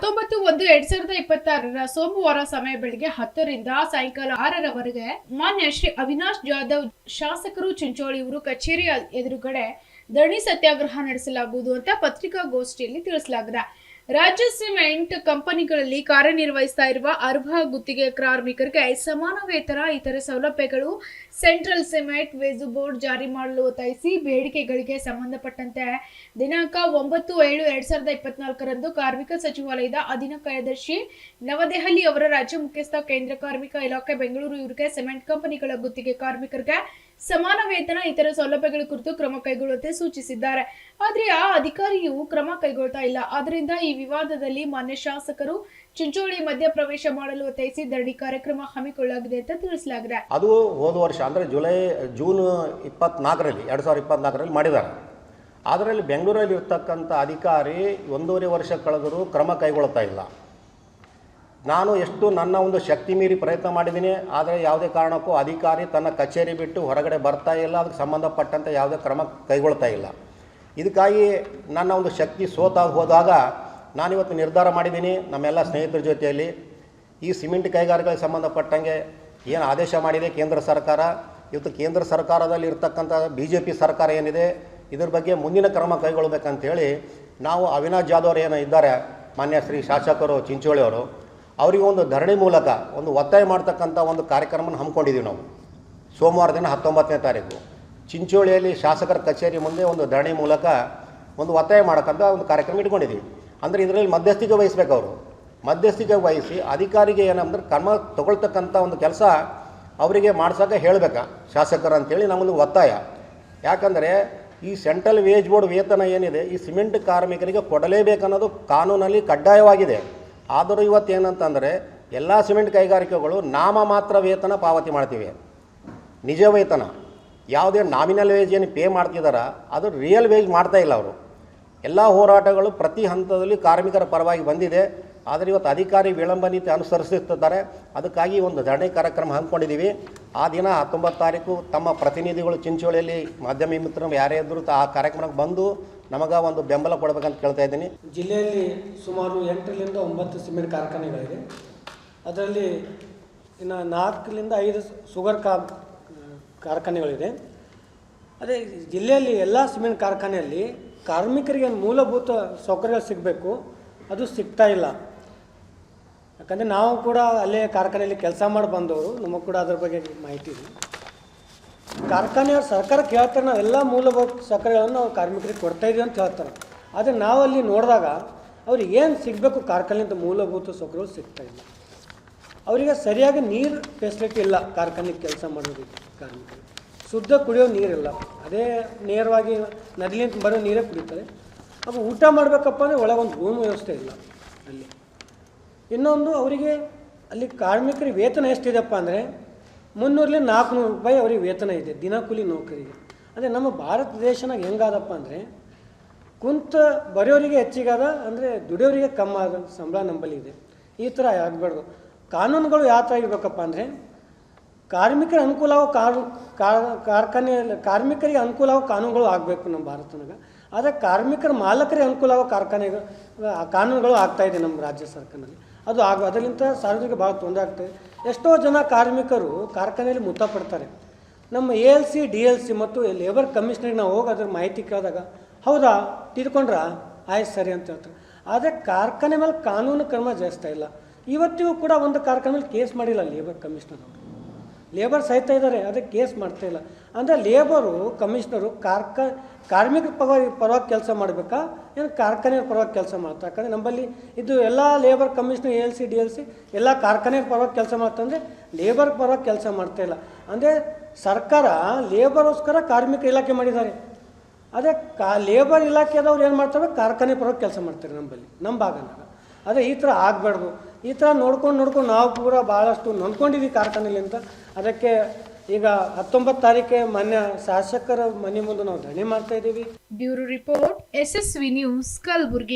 19/1/2026 ಸೋಮವಾರ ಸಮಯ ಬೆಳಿಗ್ಗೆ 10 ರಿಂದ ಸಾಯಂಕಾಲ 6ರವರೆಗೆ ಮಾನ್ಯ ಶ್ರೀ ಅವಿನಾಶ್ ಜಾಧವ್ ಶಾಸಕರು ಚಿಂಚೋಳಿ ಇವರು ಕಚೇರಿ ಎದುರುಗಡೆ ಧರಣಿ ಸತ್ಯಾಗ್ರಹ ನಡೆಸಲಾಗುವುದು ಅಂತ ಪತ್ರಿಕಾಗೋಷ್ಠಿಯಲ್ಲಿ ತಿಳಿಸಲಾಗಿದೆ. ರಾಜ್ಯ ಸಿಮೆಂಟ್ ಕಂಪನಿಗಳಲ್ಲಿ ಕಾರ್ಯನಿರ್ವಹಿಸ್ತಾ ಇರುವ ಅರ್ಹ ಗುತ್ತಿಗೆ ಕಾರ್ಮಿಕರಿಗೆ ಸಮಾನ ವೇತನ, ಇತರೆ ಸೌಲಭ್ಯಗಳು, ಸೆಂಟ್ರಲ್ ಸಿಮೆಂಟ್ ವೇಜ್ ಬೋರ್ಡ್ ಜಾರಿ ಮಾಡಲು ಒತ್ತಾಯಿಸಿ ಬೇಡಿಕೆಗಳಿಗೆ ಸಂಬಂಧಪಟ್ಟಂತೆ ದಿನಾಂಕ 9/7/2024ರಂದು ಕಾರ್ಮಿಕ ಸಚಿವಾಲಯದ ಅಧೀನ ಕಾರ್ಯದರ್ಶಿ ನವದೆಹಲಿ ಅವರ ರಾಜ್ಯ ಮುಖ್ಯಸ್ಥ ಕೇಂದ್ರ ಕಾರ್ಮಿಕ ಇಲಾಖೆ ಬೆಂಗಳೂರು ಇವರಿಗೆ ಸಿಮೆಂಟ್ ಕಂಪನಿಗಳ ಗುತ್ತಿಗೆ ಕಾರ್ಮಿಕರಿಗೆ ಸಮಾನ ವೇತನ, ಇತರ ಸೌಲಭ್ಯಗಳ ಕುರಿತು ಕ್ರಮ ಕೈಗೊಳ್ಳುವಂತೆ ಸೂಚಿಸಿದ್ದಾರೆ. ಆದರೆ ಆ ಅಧಿಕಾರಿಯು ಕ್ರಮ ಕೈಗೊಳ್ತಾ ಇಲ್ಲ. ಆದ್ದರಿಂದ ಈ ವಿವಾದದಲ್ಲಿ ಮಾನ್ಯ ಶಾಸಕರು ಚಿಂಚೋಳಿ ಮಧ್ಯ ಪ್ರವೇಶ ಮಾಡಲು ಒತ್ತಾಯಿಸಿ ಧರಣಿ ಕಾರ್ಯಕ್ರಮ ಹಮ್ಮಿಕೊಳ್ಳಲಾಗಿದೆ ಅಂತ ತಿಳಿಸಲಾಗಿದೆ. ಅದು ಹೋದ ವರ್ಷ ಅಂದರೆ ಜೂನ್ 24ರಲ್ಲಿ 2024ರಲ್ಲಿ ಮಾಡಿದ್ದಾರೆ. ಅದರಲ್ಲಿ ಬೆಂಗಳೂರಲ್ಲಿ ಇರ್ತಕ್ಕಂಥ ಅಧಿಕಾರಿ 1.5 ವರ್ಷ ಕಳೆದರೂ ಕ್ರಮ ಕೈಗೊಳ್ತಾ ಇಲ್ಲ. ನಾನು ಎಷ್ಟು ನನ್ನ ಒಂದು ಶಕ್ತಿ ಮೀರಿ ಪ್ರಯತ್ನ ಮಾಡಿದ್ದೀನಿ, ಆದರೆ ಯಾವುದೇ ಕಾರಣಕ್ಕೂ ಅಧಿಕಾರಿ ತನ್ನ ಕಚೇರಿ ಬಿಟ್ಟು ಹೊರಗಡೆ ಬರ್ತಾ ಇಲ್ಲ, ಅದಕ್ಕೆ ಸಂಬಂಧಪಟ್ಟಂತೆ ಯಾವುದೇ ಕ್ರಮ ಕೈಗೊಳ್ತಾ ಇಲ್ಲ. ಇದಕ್ಕಾಗಿ ನನ್ನ ಒಂದು ಶಕ್ತಿ ಸೋತಾಗಿ ಹೋದಾಗ ನಾನಿವತ್ತು ನಿರ್ಧಾರ ಮಾಡಿದ್ದೀನಿ, ನಮ್ಮೆಲ್ಲ ಸ್ನೇಹಿತರ ಜೊತೆಯಲ್ಲಿ ಈ ಸಿಮೆಂಟ್ ಕೈಗಾರಿಕೆಗಳಿಗೆ ಸಂಬಂಧಪಟ್ಟಂಗೆ ಏನು ಆದೇಶ ಮಾಡಿದೆ ಕೇಂದ್ರ ಸರ್ಕಾರ, ಇವತ್ತು ಕೇಂದ್ರ ಸರ್ಕಾರದಲ್ಲಿ ಇರ್ತಕ್ಕಂಥ BJP ಸರ್ಕಾರ ಏನಿದೆ ಇದ್ರ ಬಗ್ಗೆ ಮುಂದಿನ ಕ್ರಮ ಕೈಗೊಳ್ಳಬೇಕಂತೇಳಿ ನಾವು ಅವಿನಾಶ್ ಜಾಧವ್ ಏನು ಇದ್ದಾರೆ ಮಾನ್ಯ ಶ್ರೀ ಶಾಸಕರು ಚಿಂಚೋಳಿಯವರು, ಅವರಿಗೆ ಒಂದು ಧರಣಿ ಮೂಲಕ ಒಂದು ಒತ್ತಾಯ ಮಾಡ್ತಕ್ಕಂಥ ಒಂದು ಕಾರ್ಯಕ್ರಮನ ಹಮ್ಮಿಕೊಂಡಿದ್ದೀವಿ. ನಾವು ಸೋಮವಾರ ದಿನ 19ನೇ ತಾರೀಕು ಚಿಂಚೋಳಿಯಲ್ಲಿ ಶಾಸಕರ ಕಚೇರಿ ಮುಂದೆ ಒಂದು ಧರಣಿ ಮೂಲಕ ಒಂದು ಒತ್ತಾಯ ಮಾಡೋಕ್ಕಂಥ ಒಂದು ಕಾರ್ಯಕ್ರಮ ಇಟ್ಕೊಂಡಿದ್ದೀವಿ. ಅಂದರೆ ಇದರಲ್ಲಿ ಮಧ್ಯಸ್ಥಿಕೆ ವಹಿಸ್ಬೇಕು. ಅವರು ಮಧ್ಯಸ್ಥಿಕೆ ವಹಿಸಿ ಅಧಿಕಾರಿಗೆ ಏನಂದ್ರೆ ಕ್ರಮ ತಗೊಳ್ತಕ್ಕಂಥ ಒಂದು ಕೆಲಸ ಅವರಿಗೆ ಮಾಡ್ಸೋಕೆ ಹೇಳಬೇಕಾ ಶಾಸಕರು ಅಂತೇಳಿ ನಮ್ಮದು ಒತ್ತಾಯ. ಯಾಕಂದರೆ ಈ ಸೆಂಟ್ರಲ್ ವೇಜ್ ಬೋರ್ಡ್ ವೇತನ ಏನಿದೆ ಈ ಸಿಮೆಂಟ್ ಕಾರ್ಮಿಕರಿಗೆ ಕೊಡಲೇಬೇಕನ್ನೋದು ಕಾನೂನಲ್ಲಿ ಕಡ್ಡಾಯವಾಗಿದೆ. ಆದರೂ ಇವತ್ತು ಏನಂತಂದರೆ ಎಲ್ಲ ಸಿಮೆಂಟ್ ಕೈಗಾರಿಕೆಗಳು ನಾಮ ಮಾತ್ರ ವೇತನ ಪಾವತಿ ಮಾಡ್ತೀವಿ, ನಿಜ ವೇತನ ಯಾವುದೇ ನಾಮಿನಲ್ ವೇಜ್ ಏನು ಪೇ ಮಾಡ್ತಿದ್ದಾರ ಅದು ರಿಯಲ್ ವೇಜ್ ಮಾಡ್ತಾ ಇಲ್ಲ. ಅವರು ಎಲ್ಲ ಹೋರಾಟಗಳು ಪ್ರತಿ ಹಂತದಲ್ಲಿ ಕಾರ್ಮಿಕರ ಪರವಾಗಿ ಬಂದಿದೆ. ಆದರೆ ಇವತ್ತು ಅಧಿಕಾರಿ ವಿಳಂಬ ನೀತಿ ಅನುಸರಿಸುತ್ತಿದ್ದಾರೆ. ಅದಕ್ಕಾಗಿ ಒಂದು ಧರಣಿ ಕಾರ್ಯಕ್ರಮ ಹಮ್ಮಿಕೊಂಡಿದ್ದೀವಿ. ಆ ದಿನ 19 ತಾರೀಕು ತಮ್ಮ ಪ್ರತಿನಿಧಿಗಳು ಚಿಂಚೋಳಿಯಲ್ಲಿ ಮಾಧ್ಯಮ ಮಿತ್ರರು ಯಾರೇ ಇದ್ದರೂ ಆ ಕಾರ್ಯಕ್ರಮಕ್ಕೆ ಬಂದು ನಮಗೆ ಒಂದು ಬೆಂಬಲ ಕೊಡಬೇಕಂತ ಕೇಳ್ತಾ ಇದ್ದೀನಿ. ಜಿಲ್ಲೆಯಲ್ಲಿ ಸುಮಾರು 8ರಿಂದ 9 ಸಿಮೆಂಟ್ ಕಾರ್ಖಾನೆಗಳಿವೆ. ಅದರಲ್ಲಿ ಇನ್ನು 4ರಿಂದ 5 ಶುಗರ್ ಕಾರ್ಖಾನೆಗಳಿದೆ. ಅದೇ ಜಿಲ್ಲೆಯಲ್ಲಿ ಎಲ್ಲ ಸಿಮೆಂಟ್ ಕಾರ್ಖಾನೆಯಲ್ಲಿ ಕಾರ್ಮಿಕರಿಗೆ ಮೂಲಭೂತ ಸೌಕರ್ಯಗಳು ಸಿಗಬೇಕು, ಅದು ಸಿಗ್ತಾ ಇಲ್ಲ. ಯಾಕಂದರೆ ನಾವು ಕೂಡ ಅಲ್ಲೇ ಕಾರ್ಖಾನೆಯಲ್ಲಿ ಕೆಲಸ ಮಾಡಿ ಬಂದವರು, ನಮಗೆ ಕೂಡ ಅದ್ರ ಬಗ್ಗೆ ಮಾಹಿತಿ ಇದೆ. ಕಾರ್ಖಾನೆಯವ್ರು ಸರ್ಕಾರಕ್ಕೆ ಹೇಳ್ತಾರೆ ನಾವೆಲ್ಲ ಮೂಲಭೂತ ಸೌಕರ್ಯಗಳನ್ನು ನಾವು ಕಾರ್ಮಿಕರಿಗೆ ಕೊಡ್ತಾಯಿದ್ದೀವಿ ಅಂತ ಹೇಳ್ತಾರೆ. ಆದರೆ ನಾವಲ್ಲಿ ನೋಡಿದಾಗ ಅವ್ರಿಗೆ ಏನು ಸಿಗಬೇಕು ಕಾರ್ಖಾನೆಯಿಂದ ಮೂಲಭೂತ ಸೌಕರ್ಯಗಳು ಸಿಗ್ತಾಯಿಲ್ಲ. ಅವರಿಗೆ ಸರಿಯಾಗಿ ನೀರು ಫೆಸಿಲಿಟಿ ಇಲ್ಲ. ಕಾರ್ಖಾನೆಗೆ ಕೆಲಸ ಮಾಡೋದಕ್ಕೆ ಕಾರ್ಮಿಕರಿಗೆ ಶುದ್ಧ ಕುಡಿಯೋ ನೀರಿಲ್ಲ. ಅದೇ ನೇರವಾಗಿ ನದಿಲಿಂದ ಬರೋ ನೀರೇ ಕುಡಿತಾರೆ. ಅದು ಊಟ ಮಾಡಬೇಕಪ್ಪ ಅಂದರೆ ಒಳಗೊಂದು ರೂಮ್ ವ್ಯವಸ್ಥೆ ಇಲ್ಲ ಅಲ್ಲಿ. ಇನ್ನೊಂದು ಅವರಿಗೆ ಅಲ್ಲಿ ಕಾರ್ಮಿಕರಿಗೆ ವೇತನ ಎಷ್ಟಿದೆಪ್ಪ ಅಂದರೆ 300ರಿಂದ 400 ರೂಪಾಯಿ ಅವ್ರಿಗೆ ವೇತನ ಇದೆ ದಿನಕೂಲಿ ನೌಕರಿಗೆ. ಅಂದರೆ ನಮ್ಮ ಭಾರತ ದೇಶನಾಗ ಹೆಂಗಾದಪ್ಪ ಅಂದರೆ ಕುಂತ ಬರೆಯೋರಿಗೆ ಹೆಚ್ಚಿಗಾದ, ಅಂದರೆ ದುಡಿಯೋರಿಗೆ ಕಮ್ಮಿ ಆದ ಸಂಬಳ ನಂಬಲ್ಲಿ ಇದೆ. ಈ ಥರ ಆಗಬಾರ್ದು. ಕಾನೂನುಗಳು ಯಾವ ಥರ ಇರಬೇಕಪ್ಪ ಅಂದರೆ ಕಾರ್ಮಿಕರ ಅನುಕೂಲ ಆಗೋ ಕಾರ್ಮಿಕರಿಗೆ ಅನುಕೂಲ ಆಗೋ ಕಾನೂನುಗಳು ಆಗಬೇಕು ನಮ್ಮ ಭಾರತನಾಗ. ಆದರೆ ಕಾರ್ಮಿಕರ ಮಾಲಕರಿಗೆ ಅನುಕೂಲ ಆಗೋ ಕಾನೂನುಗಳು ಆಗ್ತಾಯಿದೆ ನಮ್ಮ ರಾಜ್ಯ ಸರ್ಕಾರದಲ್ಲಿ. ಅದು ಅದರಿಂದ ಸಾರ್ವಜನಿಕ ಭಾಳ ತೊಂದರೆ ಆಗ್ತದೆ. ಎಷ್ಟೋ ಜನ ಕಾರ್ಮಿಕರು ಕಾರ್ಖಾನೆಯಲ್ಲಿ ಮೃತಪಡ್ತಾರೆ. ನಮ್ಮ ALC DLC ಮತ್ತು ಲೇಬರ್ ಕಮಿಷನರಿಗೆ ನಾವು ಹೋಗಿ ಅದ್ರ ಮಾಹಿತಿ ಕೇಳಿದಾಗ ಹೌದಾ ತಿಳ್ಕೊಂಡ್ರಾ ಆಯ್ತು ಸರಿ ಅಂತ ಹೇಳ್ತಾರೆ. ಆದರೆ ಕಾರ್ಖಾನೆ ಮೇಲೆ ಕಾನೂನು ಕ್ರಮ ಜರುಗಿಸ್ತಾ ಇಲ್ಲ. ಇವತ್ತಿಗೂ ಕೂಡ ಒಂದು ಕಾರ್ಖಾನೆ ಮೇಲೆ ಕೇಸ್ ಮಾಡಿಲ್ಲ ಲೇಬರ್ ಕಮಿಷನರ್ ಅವರು. ಲೇಬರ್ ಸಹಿತ ಇದ್ದಾರೆ, ಅದಕ್ಕೆ ಕೇಸ್ ಮಾಡ್ತಾಯಿಲ್ಲ. ಅಂದರೆ ಲೇಬರು ಕಮಿಷನರು ಕಾರ್ಮಿಕರ ಪರವಾಗಿ ಕೆಲಸ ಮಾಡಬೇಕಾ ಏನು ಕಾರ್ಖಾನೆಯ ಪರವಾಗಿ ಕೆಲಸ ಮಾಡ್ತಾ? ಯಾಕಂದರೆ ನಮ್ಮಲ್ಲಿ ಇದು ಎಲ್ಲ ಲೇಬರ್ ಕಮಿಷನರ್ ALC DLC ಎಲ್ಲ ಕಾರ್ಖಾನೆಯ ಪರವಾಗಿ ಕೆಲಸ ಮಾಡ್ತಂದರೆ ಲೇಬರ್ ಪರವಾಗಿ ಕೆಲಸ ಮಾಡ್ತಾಯಿಲ್ಲ. ಅಂದರೆ ಸರ್ಕಾರ ಲೇಬರ್ಗೋಸ್ಕರ ಕಾರ್ಮಿಕ ಇಲಾಖೆ ಮಾಡಿದ್ದಾರೆ. ಅದೇ ಲೇಬರ್ ಇಲಾಖೆದವ್ರು ಏನು ಮಾಡ್ತಾರೆ ಕಾರ್ಖಾನೆ ಪರವಾಗಿ ಕೆಲಸ ಮಾಡ್ತಾರೆ ನಮ್ಮಲ್ಲಿ, ನಮ್ಮ ಭಾಗನಾಗ. ಅದೇ ಈ ಥರ ಆಗಬಾರ್ದು. ಈ ಥರ ನೋಡ್ಕೊಂಡು ನಾವು ಕೂಡ ಭಾಳಷ್ಟು ನೊಂದ್ಕೊಂಡಿದ್ದೀವಿ ಕಾರ್ಖಾನೆಯಲ್ಲಿ ಅಂತ. ಅದಕ್ಕೆ ಈಗ 19 ತಾರೀಕಿಗೆ ಮಾನ್ಯ ಶಾಸಕರ ಮನೆ ಮುಂದೆ ನಾವು ಧರಣಿ ಮಾಡ್ತಾ ಇದ್ದೀವಿ. Bureau report SSV news Kalaburagi.